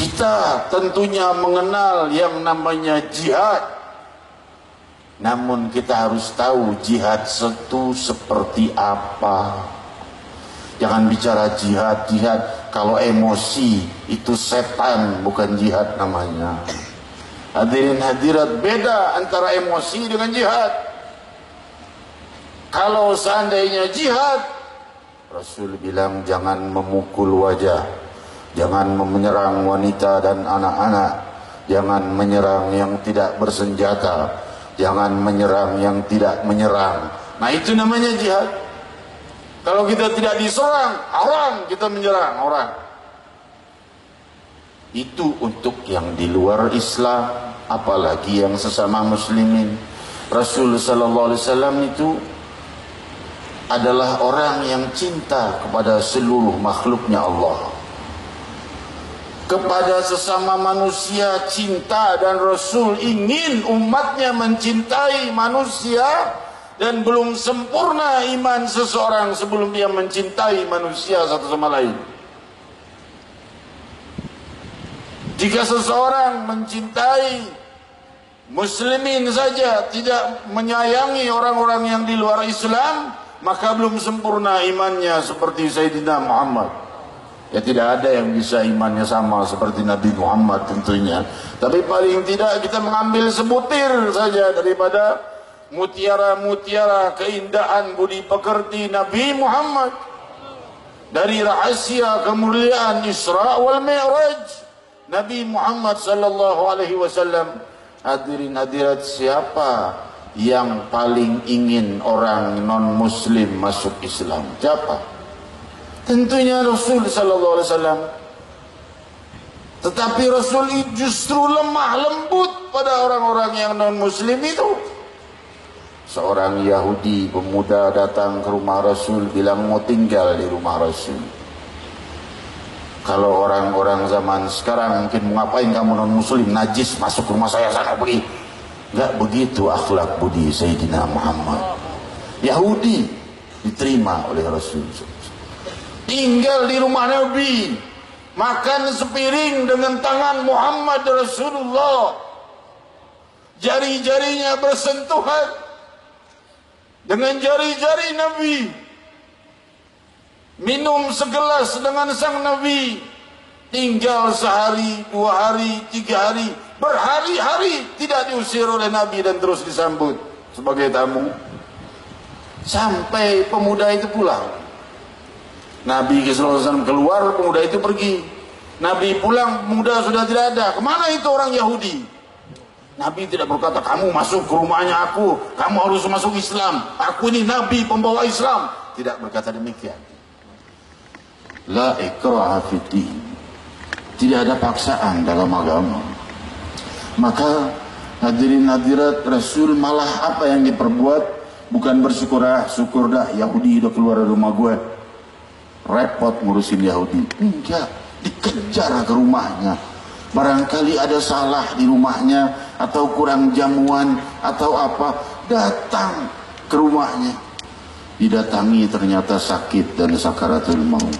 Kita tentunya mengenal yang namanya jihad, namun kita harus tahu jihad itu seperti apa. Jangan bicara jihad kalau emosi itu setan, bukan jihad namanya. Hadirin hadirat, beda antara emosi dengan jihad. Kalau seandainya jihad, Rasul bilang jangan memukul wajah, jangan menyerang wanita dan anak-anak, jangan menyerang yang tidak bersenjata, jangan menyerang yang tidak menyerang. Nah, itu namanya jihad. Kalau kita tidak diserang orang, kita menyerang orang. Itu untuk yang di luar Islam, apalagi yang sesama muslimin. Rasul sallallahu alaihi wasallam itu adalah orang yang cinta kepada seluruh makhluknya Allah, kepada sesama manusia cinta, dan Rasul ingin umatnya mencintai manusia, dan belum sempurna iman seseorang sebelum dia mencintai manusia satu sama lain. Jika seseorang mencintai muslimin saja, tidak menyayangi orang-orang yang di luar Islam, maka belum sempurna imannya seperti Sayyidina Muhammad. Ya, tidak ada yang bisa imannya sama seperti Nabi Muhammad tentunya. Tapi paling tidak kita mengambil sebutir saja daripada mutiara-mutiara keindahan budi pekerti Nabi Muhammad, dari rahasia kemuliaan Isra wal Mi'raj Nabi Muhammad sallallahu alaihi wasallam. Hadirin hadirat, siapa yang paling ingin orang non muslim masuk Islam? Siapa? Tentunya Rasul sallallahu alaihi wasallam. Tetapi Rasul justru lemah lembut pada orang-orang yang non muslim itu. Seorang Yahudi pemuda datang ke rumah Rasul, bilang mau tinggal di rumah Rasul. Kalau orang-orang zaman sekarang mungkin, mau ngapain kamu non muslim, najis, masuk rumah saya sana pergi. Enggak begitu akhlak budi Sayyidina Muhammad. Yahudi diterima oleh Rasul. Tinggal di rumah Nabi, makan sepiring dengan tangan Muhammad Rasulullah, jari-jarinya bersentuhan dengan jari-jari Nabi, minum segelas dengan sang Nabi, tinggal sehari, 2 hari, 3 hari, berhari-hari tidak diusir oleh Nabi dan terus disambut sebagai tamu, sampai pemuda itu pulang. Nabi SAW keluar, pemuda itu pergi. Nabi pulang, pemuda sudah tidak ada. Kemana itu orang Yahudi? Nabi tidak berkata, kamu masuk ke rumahnya aku, kamu harus masuk Islam, aku ini Nabi pembawa Islam. Tidak berkata demikian. La ikraha fiddin. Tidak ada paksaan dalam agama. Maka hadirin hadirat, Rasul malah apa yang diperbuat, bukan bersyukur, syukur dah Yahudi udah keluar dari rumah gue, repot ngurusin Yahudi. Enggak, dikejar ke rumahnya. Barangkali ada salah di rumahnya, atau kurang jamuan, atau apa, datang ke rumahnya. Didatangi ternyata sakit dan sakaratul maut.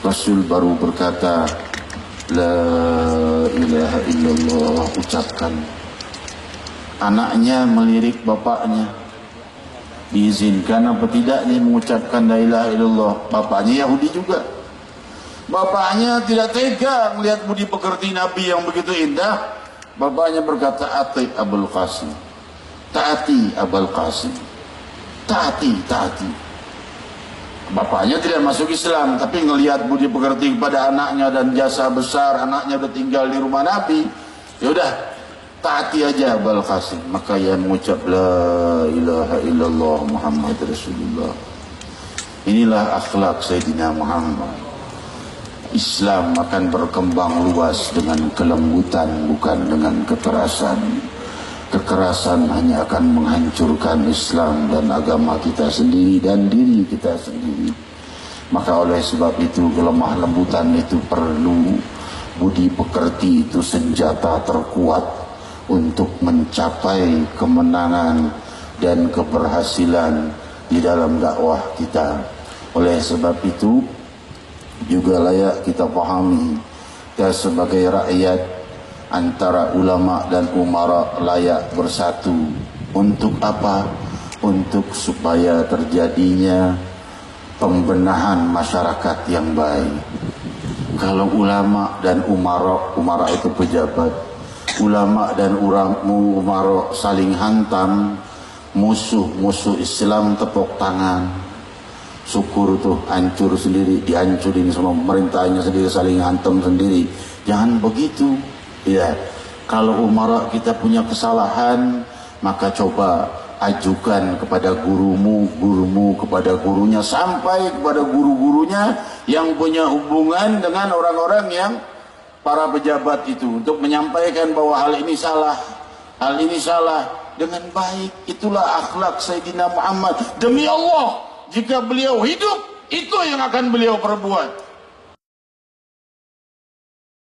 Rasul baru berkata, la ilaha illallah, ucapkan. Anaknya melirik bapaknya, diizinkan apa tidak nih mengucapkan la ilaha illallah. Bapaknya Yahudi juga. Bapaknya tidak tega melihat budi pekerti Nabi yang begitu indah. Bapaknya berkata, ati Abul Qasim, taati Abul Qasim, taati. Bapaknya tidak masuk Islam, tapi ngelihat budi pekerti kepada anaknya dan jasa besar, anaknya udah tinggal di rumah Nabi, ya udah taati aja Abul Qasim. Maka ia mengucap la ilaha illallah Muhammad Rasulullah. Inilah akhlak Sayyidina Muhammad. Islam akan berkembang luas dengan kelembutan, bukan dengan kekerasan. Kekerasan hanya akan menghancurkan Islam dan agama kita sendiri dan diri kita sendiri. Maka oleh sebab itu kelemah lembutan itu perlu. Budi pekerti itu senjata terkuat untuk mencapai kemenangan dan keberhasilan di dalam dakwah kita. Oleh sebab itu juga layak kita pahami kita sebagai rakyat, antara ulama dan umara layak bersatu. Untuk apa? Untuk supaya terjadinya pembenahan masyarakat yang baik. Kalau ulama dan umara itu pejabat, ulama dan umara saling hantam, musuh Islam tepuk tangan, syukur tuh hancur sendiri, dihancurin sama pemerintahnya sendiri, saling hantam sendiri. Jangan begitu ya. Kalau umara kita punya kesalahan, maka coba ajukan kepada gurumu kepada gurunya, sampai kepada guru-gurunya yang punya hubungan dengan orang-orang yang para pejabat itu, untuk menyampaikan bahwa hal ini salah dengan baik. Itulah akhlak Sayyidina Muhammad. Demi Allah, jika beliau hidup, itu yang akan beliau perbuat.